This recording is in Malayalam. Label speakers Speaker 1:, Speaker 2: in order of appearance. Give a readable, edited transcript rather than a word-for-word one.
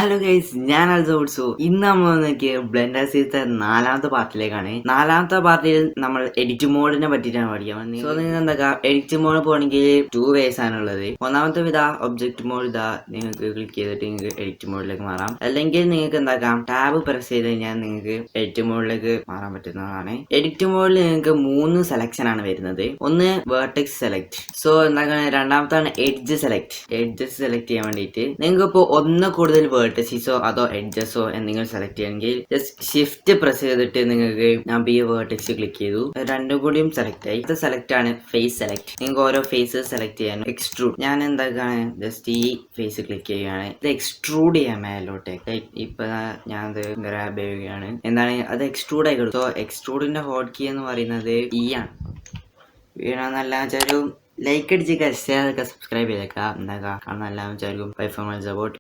Speaker 1: ഹലോ ഗൈസ്, ഞാൻ അൽസോട്സു. ഇന്ന് നമ്മൾ നോക്കിയ ബ്ലെൻഡർ സീരീസിലെ 4ാമത്തെ പാർട്ടിലേക്കാണ്. 4ാമത്തെ പാർട്ടിയിൽ നമ്മൾ എഡിറ്റ് മോഡിനെ പറ്റിയിട്ടാണ് പഠിക്കാൻ. സോ നിങ്ങൾക്ക് എന്താ എഡിറ്റ് മോഡ് പോകണമെങ്കിൽ 2 വേസ് ആണുള്ളത്. ഒന്നാമത്തെ ഇതാ ഒബ്ജക്റ്റ് മോഡ്. ഇതാ നിങ്ങൾക്ക് ക്ലിക്ക് ചെയ്തിട്ട് നിങ്ങൾക്ക് എഡിറ്റ് മോഡിലേക്ക് മാറാം. അല്ലെങ്കിൽ നിങ്ങൾക്ക് എന്താക്കാം, ടാബ് പ്രസ് ചെയ്ത് കഴിഞ്ഞാൽ നിങ്ങൾക്ക് എഡിറ്റ് മോഡിലേക്ക് മാറാൻ പറ്റുന്നതാണ്. എഡിറ്റ് മോഡിൽ നിങ്ങൾക്ക് 3 സെലക്ഷൻ ആണ് വരുന്നത്. ഒന്ന് വേർട്ടെക്സ് സെലക്ട്. സോ എന്താക്കാം, രണ്ടാമത്താണ് എഡ്ജ് സെലക്ട്. എഡ്ജസ് സെലക്ട് ചെയ്യാൻ വേണ്ടിയിട്ട് നിങ്ങൾക്ക് ഇപ്പോൾ ഒന്ന് കൂടുതൽ വേർട്ടസിസോ അതോ എഡ്ജസോ എന്തെങ്കിലും സെലക്ട് ചെയ്യണമെങ്കിൽ ജസ്റ്റ് ഷിഫ്റ്റ് പ്രസ് ചെയ്തിട്ട് നിങ്ങൾക്ക് ഞാൻ ഈ വേർട്ടക്സ് ക്ലിക്ക് ചെയ്തു, രണ്ടും കൂടിയും സെലക്ട് ആയി. ഇത് സെലക്ട് ആണ് ഫേസ് സെലക്ട്. നിങ്ങൾക്ക് ഓരോ ഫേസ് സെലക്ട് ചെയ്യാൻ എക്സ്ട്രൂഡ്. ഞാൻ എന്താക്കാണ്, ജസ്റ്റ് ഈ ഫേസ് ക്ലിക്ക് ചെയ്യുകയാണ്. ഇത് എക്സ്ട്രൂഡ് ചെയ്യാൻ മേലോട്ട്. ഇപ്പൊ ഞാൻ ഇത് ഗ്രാബ് ചെയ്യുകയാണ്. എന്താണ് അത് എക്സ്ട്രൂഡ് ആയി കൊടുത്തു. എക്സ്ട്രൂഡിന്റെ ഹോട്ട് കീ എന്ന് പറയുന്നത് ഈ ആണ്. വീണല്ല വെച്ചാലും ലൈക്ക് അടിച്ചേക്കാം, ഷെയർ ഒക്കെ സബ്സ്ക്രൈബ് ചെയ്തേക്കാം. എന്താക്കാം, കാണാൻ എല്ലാം വിചാരിക്കും. Bye from അൽസബോട്ട്.